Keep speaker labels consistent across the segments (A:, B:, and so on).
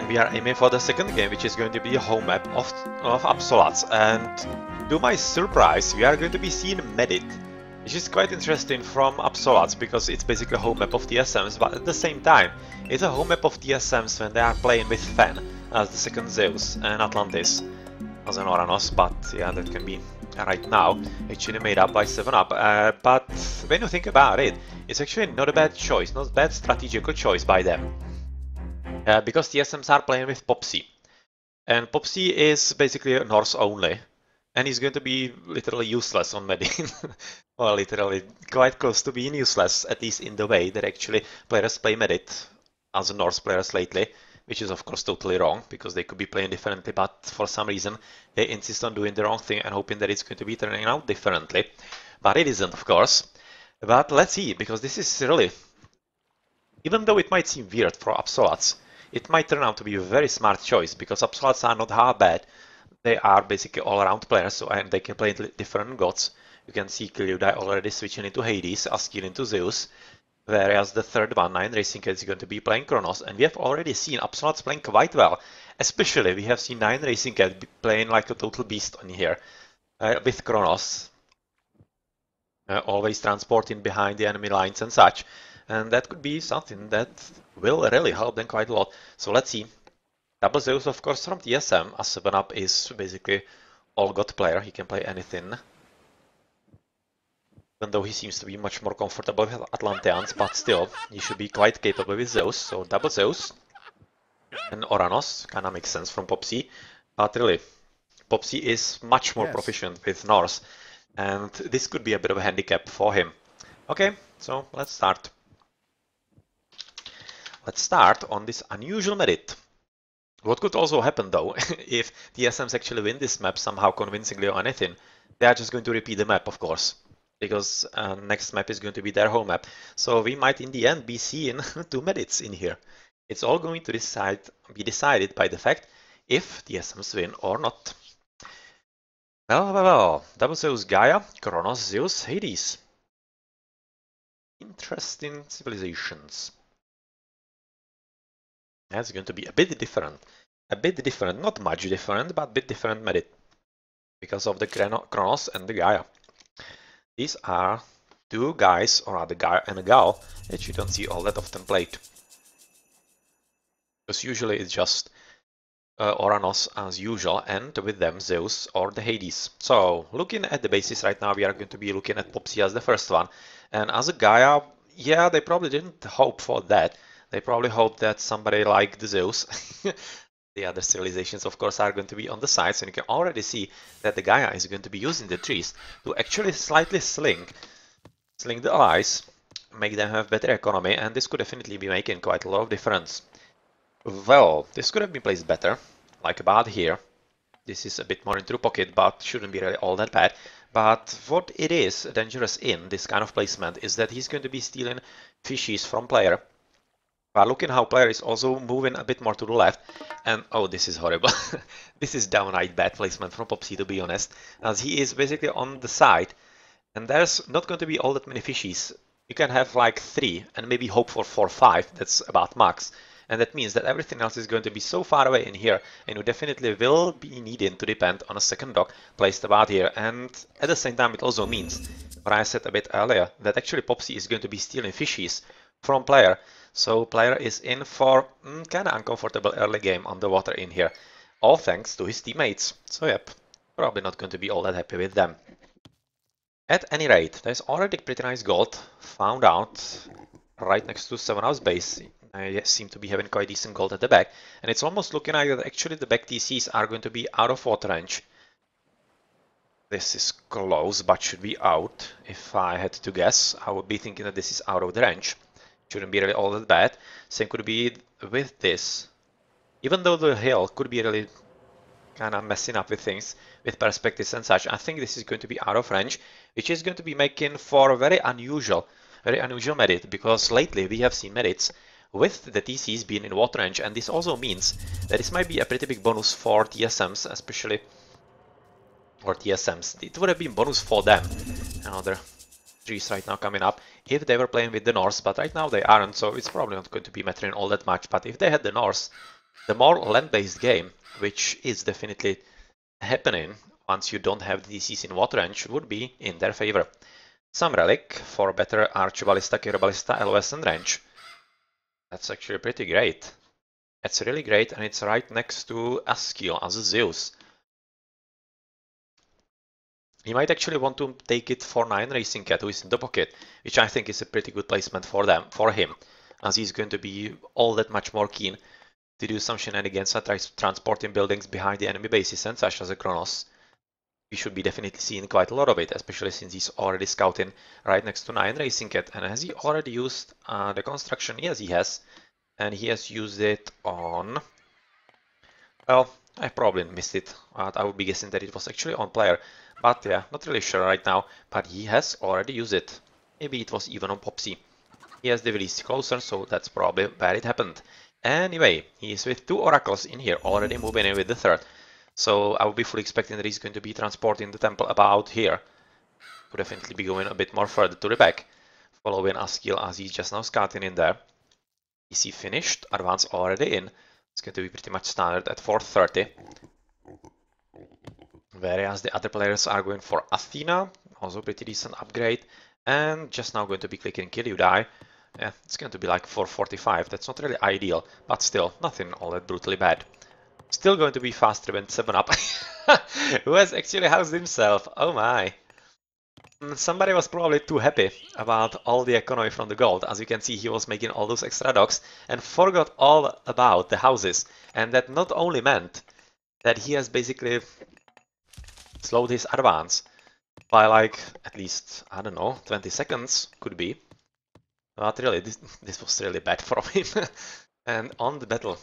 A: and we are aiming for the second game, which is going to be a home map of Absolats. And to my surprise, we are going to be seeing Medit, which is quite interesting from Absolats because it's basically a home map of TSMs, but at the same time, it's a home map of TSMs when they are playing with Fen as the second Zeus and Atlantis as an Oranos, but yeah, that can be right now actually made up by 7-Up. But when you think about it, it's actually not a bad choice, not a bad strategical choice by them. Because TSMs are playing with Popsy. And Popsy is basically a Norse only. And he's going to be literally useless on Medin. Well, literally quite close to being useless, at least in the way that actually players play Medit as Norse players lately. Which is of course totally wrong, because they could be playing differently, but for some reason they insist on doing the wrong thing and hoping that it's going to be turning out differently. But it isn't, of course. But let's see, because this is really, even though it might seem weird for Absolats, it might turn out to be a very smart choice, because Absolats are not half bad. They are basically all-around players, so and they can play different gods. You can see Kiliudai already switching into Hades, Askil into Zeus. Whereas the third one, 9 Racing Cat, is going to be playing Kronos, and we have already seen Absolats playing quite well. Especially, we have seen 9 Racing Cat playing like a total beast on here, with Kronos. Always transporting behind the enemy lines and such. And that could be something that will really help them quite a lot. So let's see. Double Zeus, of course, from TSM, as 7-Up is basically all-god player, he can play anything. Even though he seems to be much more comfortable with Atlanteans, but still, he should be quite capable with Zeus, so double Zeus. And Oranos, kinda makes sense from Popsy, but really, Popsy is much more proficient with Norse, and this could be a bit of a handicap for him. Okay, so let's start. Let's start on this unusual Merit. What could also happen though, if TSMs actually win this map somehow convincingly or anything, they are just going to repeat the map, of course. Because next map is going to be their home map. So we might in the end be seeing 2 Medits in here. It's all going to be decided by the fact if TSMs win or not. Well. Double Zeus Gaia, Kronos, Zeus, Hades. Interesting civilizations. That's going to be a bit different. A bit different, not much different, but a bit different Medit. Because of the Kronos and the Gaia. These are 2 guys, or rather guy and a gal, that you don't see all that often played. Because usually it's just Oranos as usual, and with them Zeus or the Hades. So, looking at the basis right now, we are going to be looking at Popsy as the first one. And as a Gaia, yeah, they probably didn't hope for that. They probably hoped that somebody like the Zeus, the other civilizations of course are going to be on the sides, and you can already see that the Gaia is going to be using the trees to actually slightly sling the allies, make them have better economy, and this could definitely be making quite a lot of difference. Well, this could have been placed better, like about here. This is a bit more into the pocket, but shouldn't be really all that bad. But what it is dangerous in this kind of placement is that he's going to be stealing fishies from player. But looking how player is also moving a bit more to the left, and oh, this is horrible. This is downright bad placement from Popsy, to be honest, as he is basically on the side, and there's not going to be all that many fishies. You can have like 3 and maybe hope for 4 or 5, that's about max. And that means that everything else is going to be so far away in here, and you definitely will be needing to depend on a second dock placed about here. And at the same time, it also means, what I said a bit earlier, that actually Popsy is going to be stealing fishies from player. So player is in for kinda uncomfortable early game on the water in here. All thanks to his teammates. So yep, probably not going to be all that happy with them. At any rate, there's already pretty nice gold found out right next to 7-Up's base. I seem to be having quite decent gold at the back. And it's almost looking like that actually the back TCs are going to be out of water range. This is close, but should be out. If I had to guess, I would be thinking that this is out of the range. Shouldn't be really all that bad. Same could be with this. Even though the hill could be really kind of messing up with things, with perspectives and such, I think this is going to be out of range, which is going to be making for a very unusual Medit, because lately we have seen Medits with the TCs being in water range, and this also means that this might be a pretty big bonus for TSMs, especially, or TSMs. It would have been bonus for them. Another trees right now coming up if they were playing with the Norse, but right now they aren't, so it's probably not going to be mattering all that much. But if they had the Norse, The more land-based game, which is definitely happening once you don't have the DCs in water range, would be in their favor. Some relic for better arch ballista, Kiro ballista, LOS and range. That's actually pretty great. It's really great, and it's right next to Askill as a Zeus. He might actually want to take it for 9 Racing Cat, who is in the pocket, which I think is a pretty good placement for him, as he's going to be all that much more keen to do some shenanigans and transporting buildings behind the enemy bases and such as a Kronos. We should be definitely seeing quite a lot of it, especially since he's already scouting right next to 9 Racing Cat. And has he already used the construction? Yes, he has. And he has used it on... Well, I probably missed it. I would be guessing that it was actually on player. But yeah, not really sure right now. But he has already used it. Maybe it was even on Popsy. He has the release closer, so that's probably where it happened. Anyway, he is with 2 oracles in here, already moving in with the 3rd. So I would be fully expecting that he's going to be transporting the temple about here. Could definitely be going a bit more further to the back, following Askill as he's just now scouting in there. Is he finished? Advance already in. It's going to be pretty much standard at 430. Whereas the other players are going for Athena, also pretty decent upgrade. And just now going to be clicking Kill You Die. Yeah, it's going to be like 445. That's not really ideal, but still, nothing all that brutally bad. Still going to be faster than 7-Up, who has actually housed himself. Oh my. Somebody was probably too happy about all the economy from the gold. As you can see, he was making all those extra docks and forgot all about the houses. And that not only meant that he has basically slowed his advance by like at least, I don't know, 20 seconds could be. But really, this was really bad for him. And on the battle.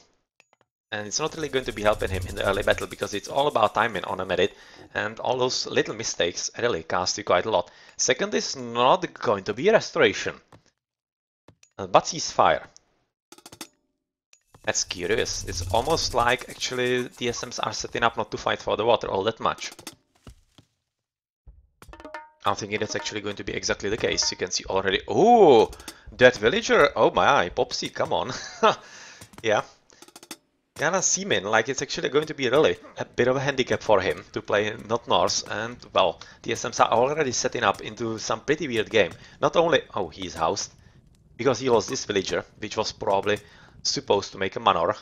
A: And it's not really going to be helping him in the early battle because it's all about timing on a merit, and all those little mistakes really cost you quite a lot. Second is not going to be a restoration, but ceasefire. That's curious. It's almost like actually TSMs are setting up not to fight for the water all that much. I'm thinking that's actually going to be exactly the case. You can see already. Oh, that villager! Oh my, Popsy, come on. Yeah. Kinda seeming like it's actually going to be really a bit of a handicap for him to play not Norse, and well, TSMs are already setting up into some pretty weird game. Not only, oh, he's housed, because he lost this villager, which was probably supposed to make a manor.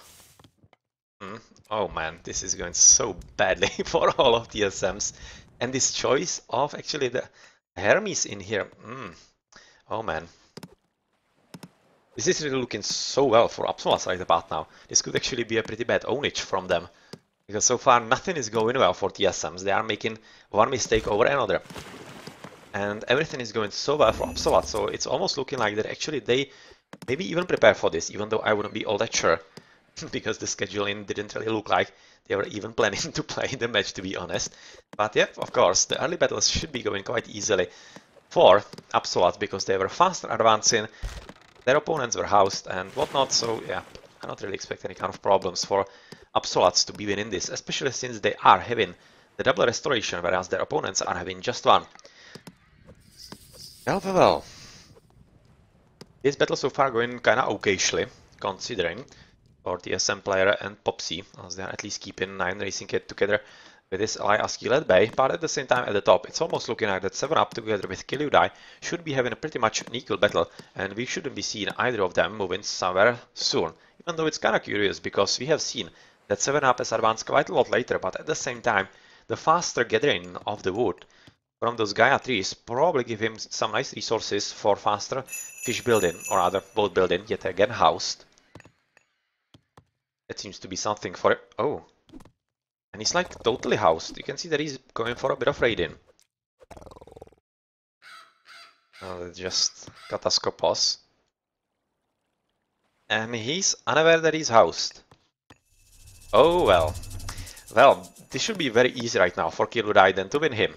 A: Oh man, this is going so badly for all of TSMs. And this choice of actually the Hermes in here, oh man. This is really looking so well for Upsolas right about now. This could actually be a pretty bad ownage from them. Because so far nothing is going well for TSMs. They are making one mistake over another. And everything is going so well for Upsolas, so it's almost looking like that actually they maybe even prepare for this, even though I wouldn't be all that sure. Because the scheduling didn't really look like they were even planning to play the match, to be honest. But yeah, of course, the early battles should be going quite easily for Upsolas because they were faster advancing. Their opponents were housed and whatnot, so yeah, I don't really expect any kind of problems for Upsolats to be winning this, especially since they are having the double restoration, whereas their opponents are having just one. Well. This battle so far going kinda okayishly, considering for TSM player and Popsy, as they are at least keeping 9 Racing Kit together with this ally Askill at bay, but at the same time at the top it's almost looking like that 7-Up together with Kill You Die should be having a pretty much an equal battle, and we shouldn't be seeing either of them moving somewhere soon. Even though it's kinda curious because we have seen that 7-Up has advanced quite a lot later, but at the same time the faster gathering of the wood from those Gaia trees probably give him some nice resources for faster fish building, or rather boat building, yet again housed. That seems to be something for it. Oh. And he's like totally housed. You can see that he's going for a bit of raiding. Oh, just Kataskopos. And he's unaware that he's housed. Oh well. Well, this should be very easy right now for Kill You Die than to win him.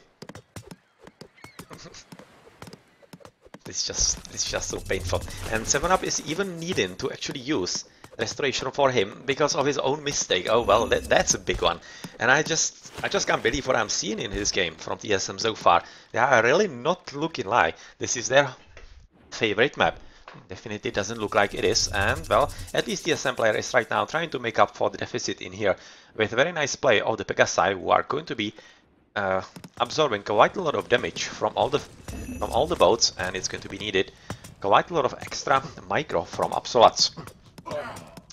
A: It's just so painful. And 7-Up is even needing to actually use restoration for him because of his own mistake. Oh well, that's a big one. And I just can't believe what I'm seeing in this game from TSM so far. They are really not looking like this is their favorite map. Definitely doesn't look like it is, and well, at least the TSM player is right now trying to make up for the deficit in here with a very nice play of the Pegasi, who are going to be absorbing quite a lot of damage from all the boats, and it's going to be needed quite a lot of extra micro from Absolats.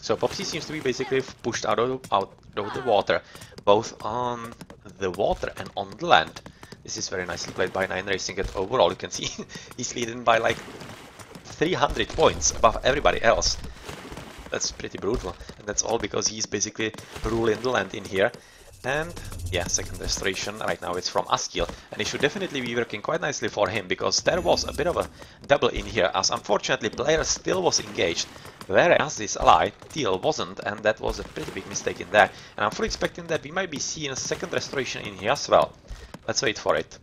A: So Popsy seems to be basically pushed out of the water, both on the water and on the land. This is very nicely played by 9 Racing. At overall, you can see he's leading by like 300 points above everybody else. That's pretty brutal, and that's all because he's basically ruling the land in here. And yeah, second restoration right now it's from Askil, and it should definitely be working quite nicely for him, because there was a bit of a double in here, as unfortunately player still was engaged, whereas this ally Teal wasn't, and that was a pretty big mistake in there. And I'm fully expecting that we might be seeing a second restoration in here as well. Let's wait for it.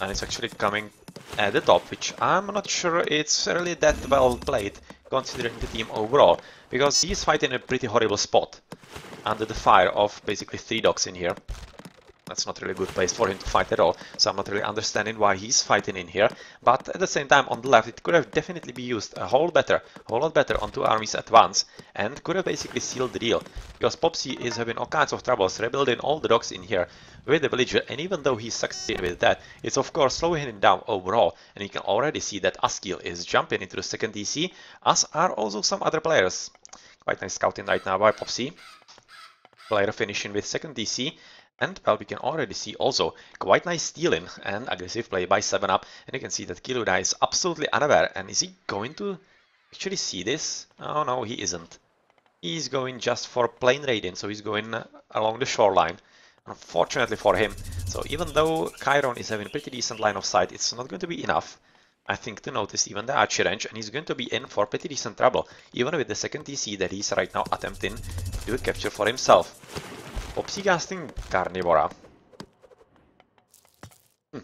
A: And it's actually coming at the top, which I'm not sure it's really that well played considering the team overall, because he's fighting a pretty horrible spot under the fire of basically 3 dogs in here. That's not really a good place for him to fight at all, so I'm not really understanding why he's fighting in here. But at the same time, on the left, it could have definitely be used a whole lot better on 2 armies at once, and could have basically sealed the deal, because Popsy is having all kinds of troubles rebuilding all the dogs in here with the villager, and even though he succeeded with that, it's of course slowing him down overall, and you can already see that Askil is jumping into the second DC, as are also some other players. Quite nice scouting right now by Popsy. Player finishing with second DC, and well, we can already see also quite nice stealing and aggressive play by 7up, and you can see that Kiludai is absolutely unaware. And is he going to actually see this? Oh no, he isn't. He's going just for plain raiding, so he's going along the shoreline, unfortunately for him. So even though Chiron is having a pretty decent line of sight, it's not going to be enough, I think, to notice even the archer range, and he's going to be in for pretty decent trouble, even with the second TC that he's right now attempting to capture for himself. Popsy casting Carnivora. And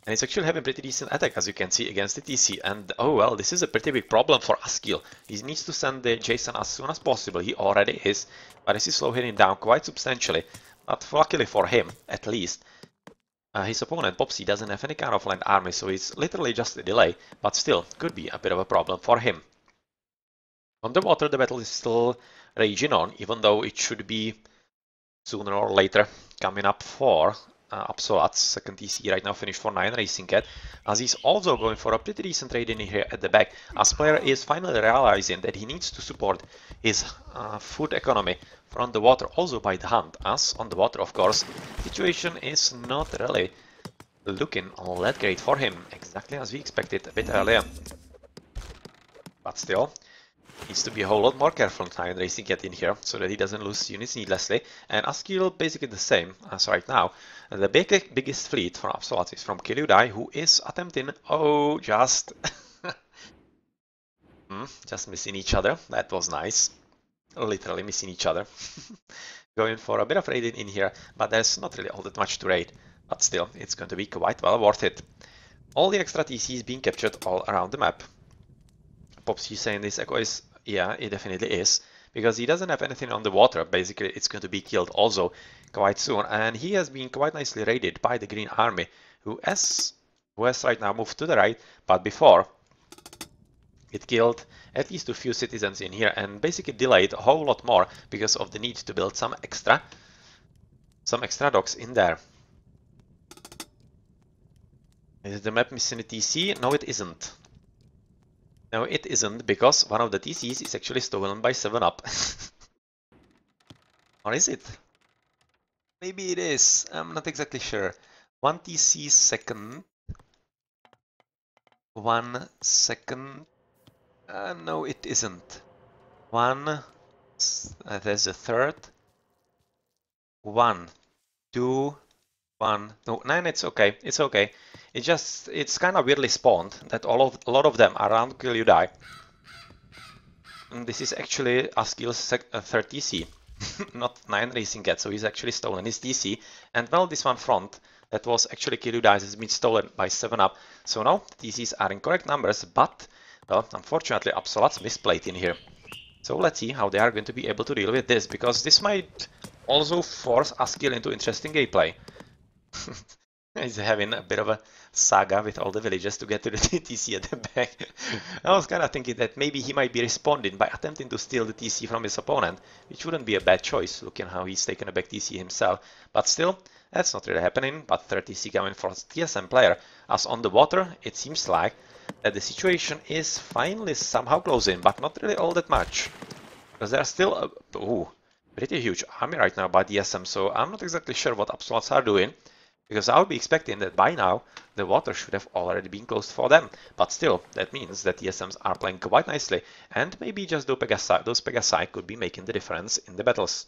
A: he's actually having pretty decent attack, as you can see, against the TC. And oh well, this is a pretty big problem for Askil. He needs to send the Jason as soon as possible. He already is, but this is slowing him down quite substantially. But luckily for him, at least, his opponent Popsy doesn't have any kind of land army, so it's literally just a delay, but still could be a bit of a problem for him. On the water, the battle is still raging on, even though it should be sooner or later coming up for Absolat's second TC right now finished for 9 Racing Cat, as he's also going for a pretty decent trade in here at the back, as player is finally realizing that he needs to support his food economy from the water, also by the hunt, as on the water, of course, situation is not really looking all that great for him, exactly as we expected a bit earlier. But still, needs to be a whole lot more careful trying Racing Cat in here, so that he doesn't lose units needlessly. And Askil basically the same as right now. The biggest fleet from Absolat is from Kiludai, who is attempting, just missing each other. That was nice. Literally missing each other. Going for a bit of raiding in here, but there's not really all that much to raid. But still, it's going to be quite well worth it. All the extra TCs being captured all around the map. Popsy saying this echo is, yeah, it definitely is, because he doesn't have anything on the water. Basically, it's going to be killed also quite soon, and he has been quite nicely raided by the Green Army, who has right now moved to the right, but before it killed at least a few citizens in here and basically delayed a whole lot more because of the need to build some extra docks in there. Is the map missing a TC? No, it isn't. No, it isn't, because one of the TCs is actually stolen by 7up. Or is it? Maybe it is. I'm not exactly sure. One TC second. 1 second. No, it isn't. One. There's a third. 1, 2, 1. No, 9. It's okay. It's okay. It's kind of weirdly spawned that a lot of them are around Kiludai. And this is actually Askil's third TC, not 9 Racing Cat, so he's actually stolen his TC. And well, this one front that was actually Kiludai's has been stolen by 7up. So now the TCs are in correct numbers, but well, unfortunately Absolat's misplayed in here. So let's see how they are going to be able to deal with this, because this might also force Askil into interesting gameplay. He's having a bit of a saga with all the villagers to get to the TC at the back. I was kind of thinking that maybe he might be responding by attempting to steal the TC from his opponent, which wouldn't be a bad choice, looking how he's taken a back TC himself. But still, that's not really happening, but third TC coming for TSM player. As on the water, it seems like that the situation is finally somehow closing, but not really all that much. Because there's still a pretty huge army right now by TSM, so I'm not exactly sure what Absoluts are doing. Because I would be expecting that by now the water should have already been closed for them. But still, that means that TSMs are playing quite nicely, and maybe just those Pegasi could be making the difference in the battles.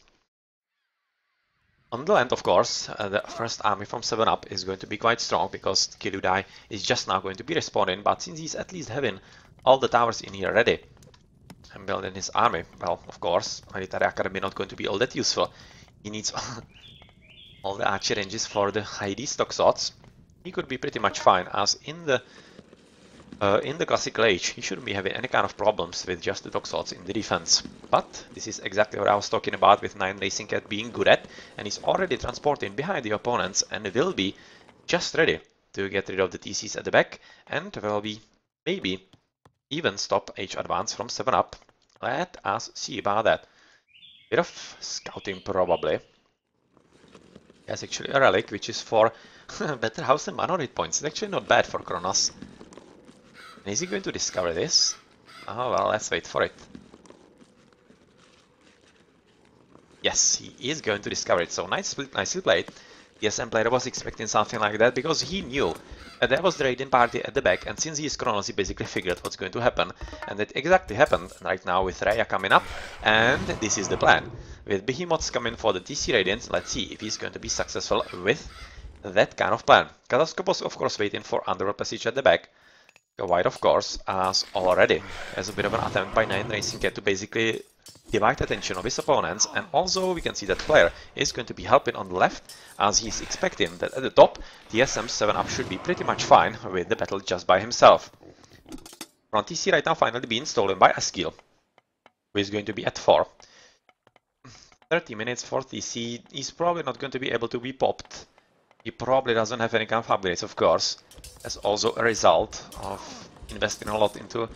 A: On the land, of course, the first army from 7-Up is going to be quite strong, because Kiludai is just now going to be respawning, but since he's at least having all the towers in here ready and building his army, well, of course, Military Academy not going to be all that useful. He needs all the archer ranges for the Heidi stock shots. He could be pretty much fine, as in the classical age he shouldn't be having any kind of problems with just the dog shots in the defense. But this is exactly what I was talking about with 9 Racing Cat being good at, and he's already transporting behind the opponents and will be just ready to get rid of the TCs at the back, and will be maybe even stop H advance from 7-Up. Let us see about that. Bit of scouting probably. Yes, actually a relic, which is for better house and mana rate points. It's actually not bad for Kronos. And is he going to discover this? Oh well, let's wait for it. Yes, he is going to discover it, so nice split, nicely played. The TSM player was expecting something like that, because he knew that there was the raiding party at the back, and since he is Kronos, he basically figured what's going to happen. And that exactly happened right now with Raya coming up, and this is the plan. With Behemoths coming for the TC Radiance, let's see if he's going to be successful with that kind of plan. Kazaskop was of course waiting for Underworld Passage at the back. White of course, as already as a bit of an attempt by 9 Racing Cat to basically divide attention of his opponents, and also we can see that player is going to be helping on the left, as he's expecting that at the top TSM 7-Up should be pretty much fine with the battle just by himself. Front TC right now finally being stolen by Askil, who is going to be at 4. 30 minutes for TC, he's probably not going to be able to be popped. He probably doesn't have any kind of upgrades, of course. That's also a result of investing a lot into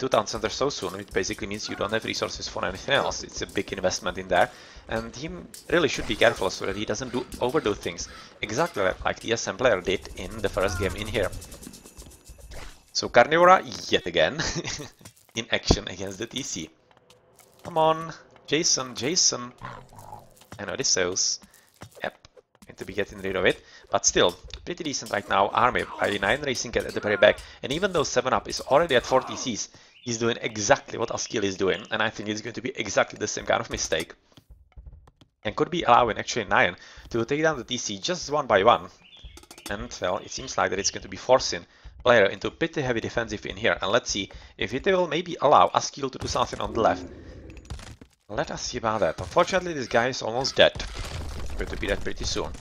A: town center so soon. It basically means you don't have resources for anything else. It's a big investment in there, and he really should be careful so that he doesn't overdo things, exactly like the TSM player did in the first game in here. So Carnivora yet again in action against the TC. Come on, Jason, and Odysseus. Yep, going to be getting rid of it, but still pretty decent right now. Army by 9 Racing Cat at the very back, and even though 7-Up is already at 4 TCs, he's doing exactly what Askil is doing, and I think it's going to be exactly the same kind of mistake. And could be allowing actually 9 to take down the TC just one by one. And well, it seems like that it's going to be forcing player into pretty heavy defensive in here, and let's see if it will maybe allow Askil to do something on the left. Let us see about that. Unfortunately, this guy is almost dead. Going to be dead pretty soon.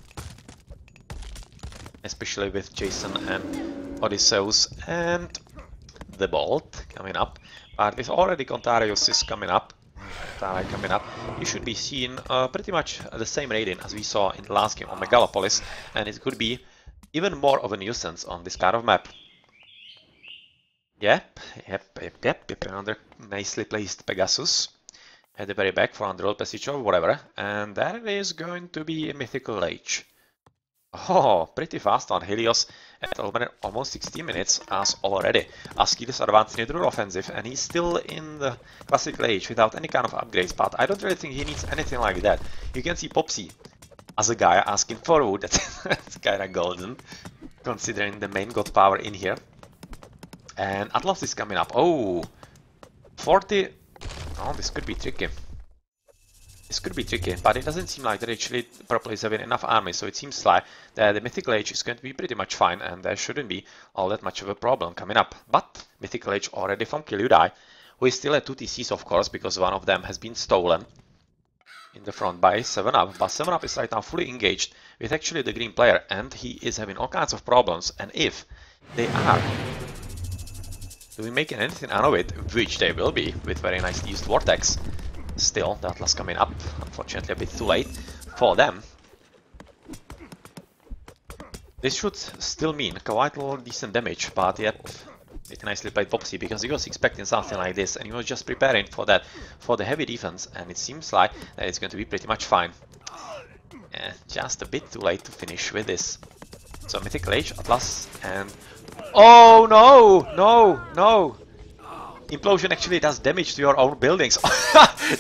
A: Especially with Jason and Odysseus and the Bolt coming up. But with already Contarius coming up, you should be seeing pretty much the same rating as we saw in the last game on Megalopolis, and it could be even more of a nuisance on this kind of map. Yep, another nicely placed Pegasus at the very back for Underworld Passage or whatever, and there is going to be a Mythical Age. Oh, pretty fast on Helios at almost 16 minutes as already. Askil is advancing into the offensive, and he's still in the Classical Age without any kind of upgrades, but I don't really think he needs anything like that. You can see Popsy as a guy asking for wood. That's kinda golden, considering the main god power in here. And Atlas is coming up. Oh, 40. Oh, this could be tricky. This could be tricky, but it doesn't seem like they're actually properly having enough army, so it seems like that the Mythical Age is going to be pretty much fine, and there shouldn't be all that much of a problem coming up. But Mythical Age already from Kiludai, who is still at 2 TCs, of course, because one of them has been stolen in the front by 7-Up, but 7-Up is right now fully engaged with actually the green player, and he is having all kinds of problems, and if they are making anything out of it, which they will be with very nicely used Vortex, still, the Atlas coming up, unfortunately a bit too late for them. This should still mean quite a lot of decent damage, but yep, it nicely played Popsy because he was expecting something like this and he was just preparing for that, for the heavy defense, and it seems like that it's going to be pretty much fine. Just a bit too late to finish with this. So Mythical Age, Atlas, and... Oh no! No! No! Implosion actually does damage to your own buildings.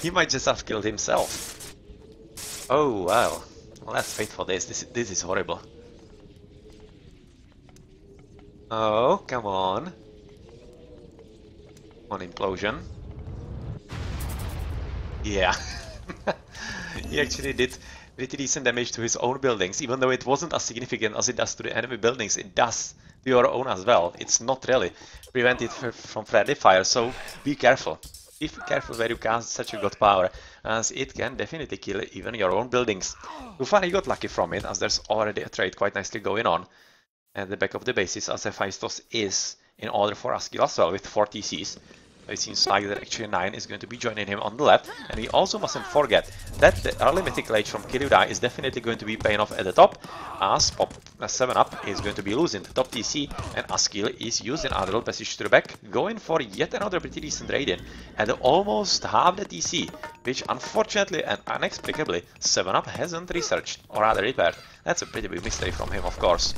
A: He might just have killed himself. Oh well. Well, let's wait for this. This is horrible. Oh, come on. On implosion. Yeah. He actually did pretty decent damage to his own buildings, even though it wasn't as significant as it does to the enemy buildings. It does to your own as well. It's not really prevented from friendly fire, so be careful. Be careful where you cast such a god power, as it can definitely kill even your own buildings. So far he got lucky from it, as there's already a trade quite nicely going on at the back of the bases, as Hephaestus is in order for Askil as well with 4 TCs. It seems like that actually 9 is going to be joining him on the left, and we also mustn't forget that the early Mythical Age from Kirudai is definitely going to be paying off at the top, as Pop 7-up is going to be losing the top TC, and Askil is using Underworld Passage to the back, going for yet another pretty decent raid-in at almost half the TC, which unfortunately and inexplicably 7-up hasn't researched, or rather repaired. That's a pretty big mistake from him, of course.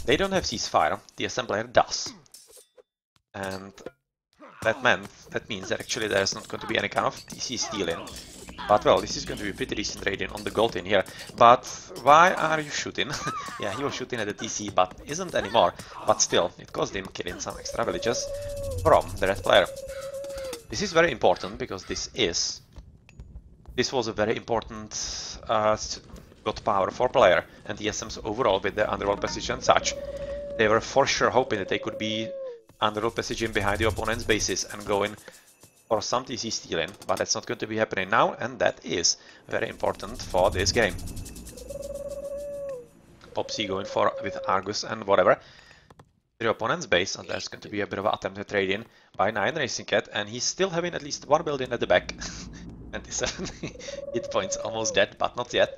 A: They don't have ceasefire, the TSM player does. And that means that actually there's not going to be any kind of TC stealing. But well, this is going to be pretty decent raiding on the gold in here. But why are you shooting? Yeah, he was shooting at the TC, but isn't anymore. But still, it caused him killing some extra villagers from the red player. This is very important because this was a very important god power for player, and the TSMs overall with the underworld passage and such. They were for sure hoping that they could be underworld passaging behind the opponent's bases and going for some TC stealing, but that's not going to be happening now, and that is very important for this game. Popsy going for with Argus and whatever the opponent's base, and there's going to be a bit of an attempt at trade-in by 9 Racing Cat, and he's still having at least one building at the back. 27 hit points, almost dead, but not yet.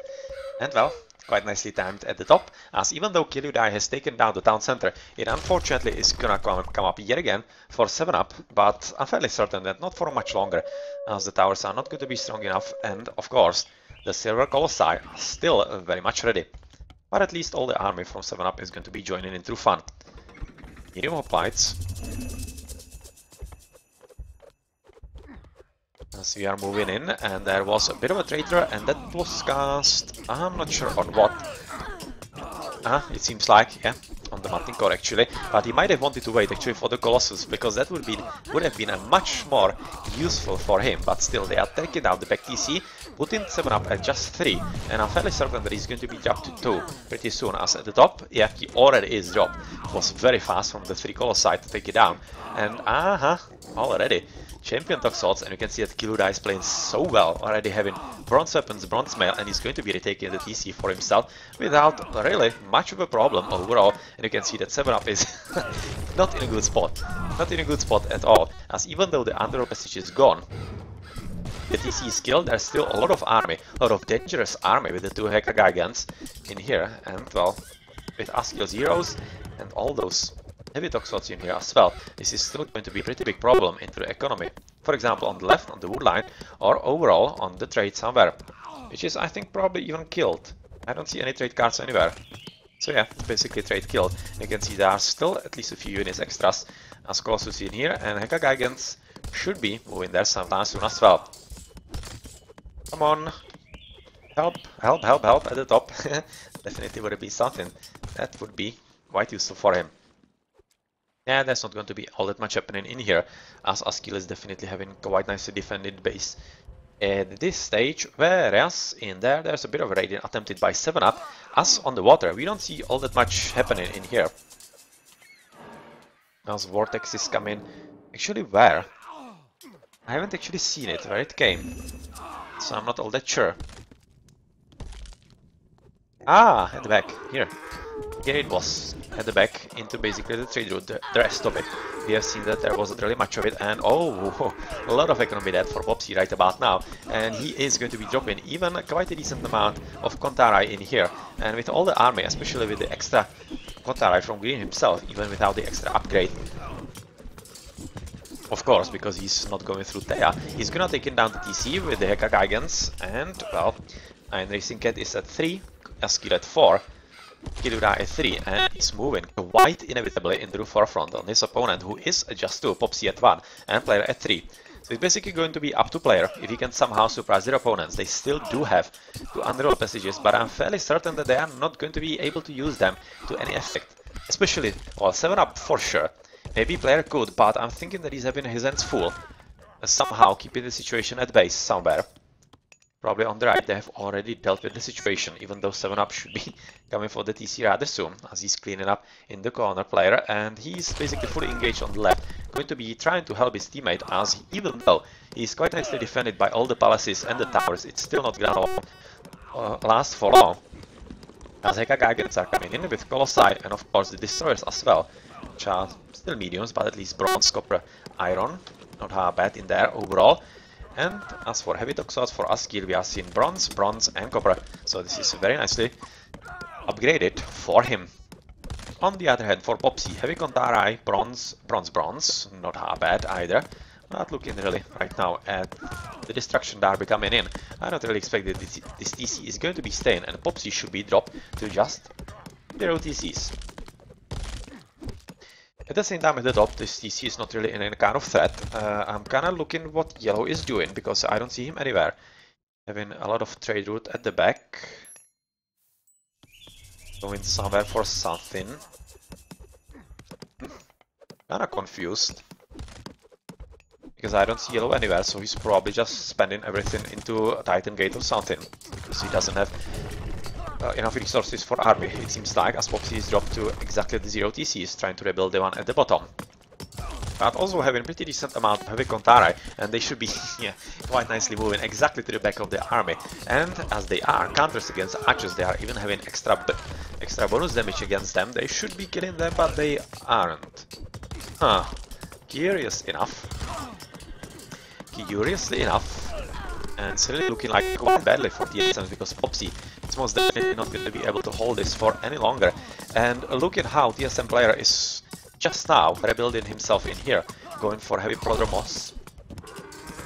A: And well, quite nicely timed at the top, as even though Kirudai has taken down the town center, it unfortunately is gonna come up yet again for 7-up, but I'm fairly certain that not for much longer, as the towers are not going to be strong enough, and of course, the Silver Colossi are still very much ready. But at least all the army from 7-up is going to be joining in through fun. Medium hoplites. As we are moving in, and there was a bit of a traitor, and that was cast, I'm not sure on what. It seems like, yeah, on the Mountain Core actually, but he might have wanted to wait actually for the Colossus, because that would have been a much more useful for him, but still they are taking out the back TC, putting 7-up at just 3, and I'm fairly certain that he's going to be dropped to 2 pretty soon, as at the top, yeah, he already is dropped. It was very fast from the 3 Colossi to take it down, and already. Champion Toxots, and you can see that Kirudai is playing so well, already having bronze weapons, bronze mail, and he's going to be retaking the TC for himself without really much of a problem overall. And you can see that 7-up is not in a good spot, not in a good spot at all, as even though the underworld passage is gone, the TC is killed, there's still a lot of army, a lot of dangerous army with the 2 Heka Gigants in here, and well, with Askil's heroes and all those heavy toxots in here as well, this is still going to be a pretty big problem into the economy. For example, on the left, on the wood line, or overall on the trade somewhere, which is, I think, probably even killed. I don't see any trade cards anywhere. So yeah, basically trade killed. You can see there are still at least a few units extras as Colossus in here, and Heka Gigants should be moving there sometime soon as well. Come on! Help, help, help, help at the top. Definitely would be something that would be quite useful for him. Yeah, there's not going to be all that much happening in here, as Askil is definitely having quite nicely defended base at this stage, whereas in there's a bit of a raiding attempted by 7-up, as on the water we don't see all that much happening in here. As Vortex is coming, actually where? I haven't actually seen it, where it came, so I'm not all that sure. At the back, here. Here it was at the back into basically the trade route, the rest of it. We have seen that there wasn't really much of it, and oh, a lot of economy dead for Popsy right about now. And he is going to be dropping even quite a decent amount of Kontarai in here. And with all the army, especially with the extra Kontarai from Green himself, even without the extra upgrade, of course, because he's not going through Thea, he's gonna take it down to TC with the Heka Gigants, and well, Iron Racing Cat is at 3, Askil at 4. Kilura at 3, and he's moving quite inevitably into the forefront on his opponent, who is just 2, Popsy at 1, and player at 3. So it's basically going to be up to player if he can somehow surprise their opponents. They still do have 2 underworld passages, but I'm fairly certain that they are not going to be able to use them to any effect. Especially, well, 7-up for sure. Maybe player could, but I'm thinking that he's having his hands full. Somehow keeping the situation at base somewhere. Probably on the right, they have already dealt with the situation, even though 7-up should be coming for the TC rather soon, as he's cleaning up in the corner player, and he's basically fully engaged on the left, going to be trying to help his teammate, as even though he's quite nicely defended by all the palaces and the towers, it's still not gonna last for long, as Heka Gigants are coming in with Colossi, and of course the Destroyers as well, which are still mediums, but at least bronze, copper, iron, not how bad in there overall. And as for heavy toxols for Askil, we are seeing bronze, bronze and copper, so this is very nicely upgraded for him. On the other hand, for Popsy, heavy Kontarai, bronze, bronze, bronze, not how bad either. Not looking really right now at the Destruction Derby coming in. I don't really expect that this TC is going to be staying, and Popsy should be dropped to just 0 TCs. At the same time, at the top, this TC is not really in any kind of threat. I'm kind of looking what yellow is doing, because I don't see him anywhere. Having a lot of trade route at the back. Going somewhere for something. Kind of confused. Because I don't see yellow anywhere, so he's probably just spending everything into a Titan Gate or something. Because he doesn't have enough resources for army, it seems like, as Popsy is dropped to exactly the 0 TCs, trying to rebuild the one at the bottom. But also having pretty decent amount of heavy Kontarai, and they should be quite nicely moving exactly to the back of the army. And as they are counters against archers, they are even having extra bonus damage against them. They should be killing them, but they aren't. Huh. Curiously enough, and it's really looking like quite badly for TSM, because Popsy is most definitely not going to be able to hold this for any longer. And look at how TSM player is just now rebuilding himself in here, going for heavy Prodromos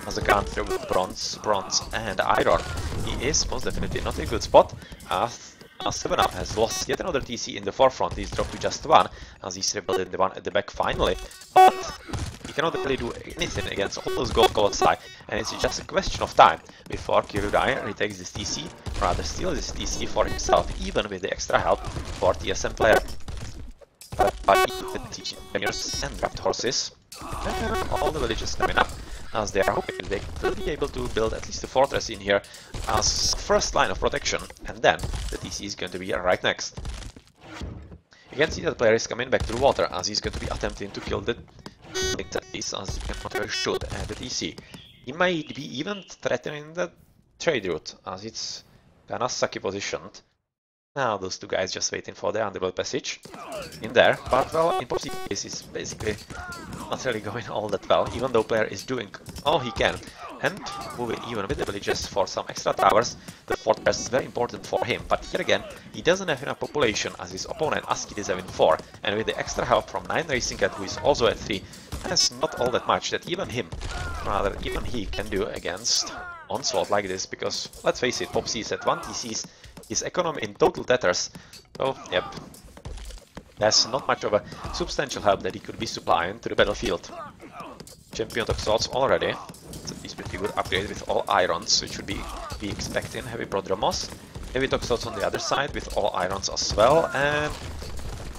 A: as a counter with bronze, bronze and iron. He is most definitely not in a good spot, as 7-up has lost yet another TC in the forefront. He's dropped to just 1, as he's rebuilding the one at the back finally. But he cannot really do anything against all those gold colossi, and it's just a question of time before Kirudai retakes this TC, rather steals this TC for himself, even with the extra help for TSM player. By the teaching engineers and draft horses, and all the villages coming up, as they are hoping they will be able to build at least a fortress in here as first line of protection, and then the TC is going to be right next. You can see that the player is coming back to the water, as he's going to be attempting to kill the as he cannot shoot at the TC. He might be even threatening the trade route, as it's kinda sucky positioned. Now those two guys just waiting for the underworld passage in there, but well, in Popsy's case it's basically not really going all that well, even though player is doing all he can and moving even with the villages for some extra towers. The fortress is very important for him, but here again he doesn't have enough population, as his opponent Askil is having 4, and with the extra help from 9 Racing Cat, who is also at 3, has not all that much that even he can do against onslaught like this, because let's face it, Popsy is at 1 TCs, his economy in total tatters, so yep, there's not much of a substantial help that he could be supplying to the battlefield. Champion Toxols already, it's at least pretty good upgrade with all irons, which should be expecting heavy Prodromos, heavy Toxols on the other side with all irons as well, and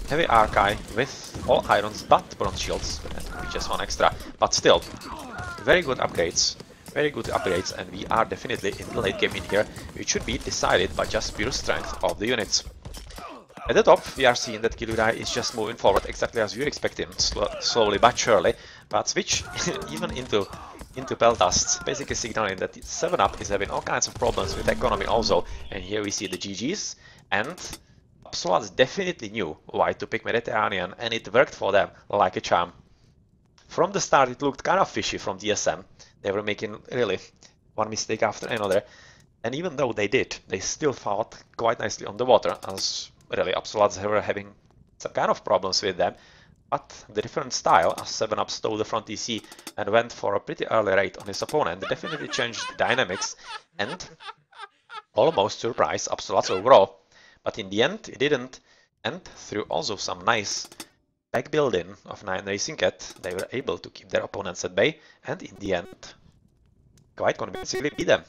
A: heavy Archive with all irons but bronze shields, that could be just 1 extra, but still, very good upgrades. Very good upgrades, and we are definitely in the late game in here, which should be decided by just pure strength of the units. At the top, we are seeing that Kilurai is just moving forward exactly as you expect him, slowly but surely, but switch even into Peltasts, basically signaling that 7-up is having all kinds of problems with economy also, and here we see the GGs, and Absoluts definitely knew why to pick Mediterranean, and it worked for them like a charm. From the start, it looked kind of fishy from TSM. They were making really one mistake after another, and even though they did, they still fought quite nicely on the water, as really Absoluts were having some kind of problems with them. But the different style, as 7-Up stole the front EC and went for a pretty early raid on his opponent, definitely changed the dynamics and almost surprised Absoluts overall. But in the end, it didn't, and through also some nice back building of 9 Racing Cat, they were able to keep their opponents at bay, and in the end, quite convincingly beat them.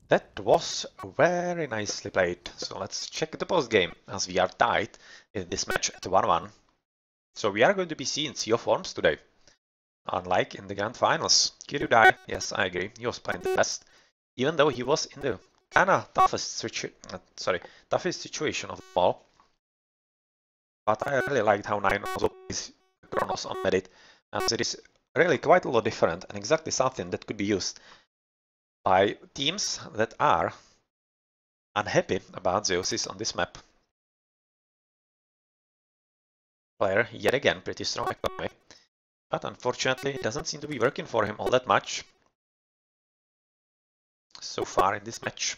A: That was very nicely played. So let's check the post game, as we are tied in this match at 1-1. So we are going to be seeing Sea of Forms today. Unlike in the grand finals. Kiryu, yes, I agree, he was playing the best, even though he was in the kinda toughest situation of the all. But I really liked how 9 also plays Kronos on Medit, as it is really quite a lot different and exactly something that could be used by teams that are unhappy about Zeus's on this map. Player, yet again, pretty strong economy, but unfortunately it doesn't seem to be working for him all that much so far in this match.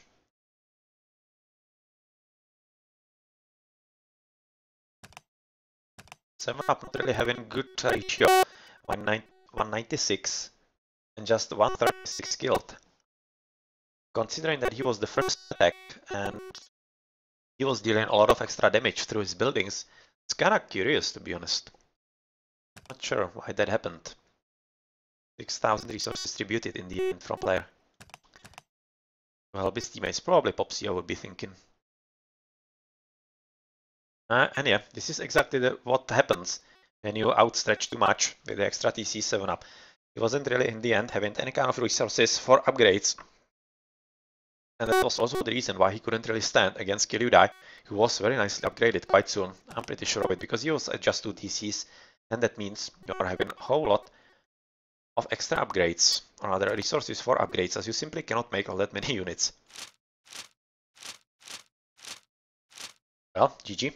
A: Seven Up not really having good ratio, 196 and just 136 killed. Considering that he was the first attack and he was dealing a lot of extra damage through his buildings, it's kinda curious to be honest. Not sure why that happened. 6,000 resources distributed in the end from player. Well, his teammates, probably Popsia, would be thinking. And yeah, this is exactly what happens when you outstretch too much with the extra TC 7-Up. He wasn't really in the end having any kind of resources for upgrades. And that was also the reason why he couldn't really stand against Kiryu, who was very nicely upgraded quite soon. I'm pretty sure of it, because he was at just 2 TCs, and that means you're having a whole lot of extra upgrades, or other resources for upgrades, as you simply cannot make all that many units. Well, GG.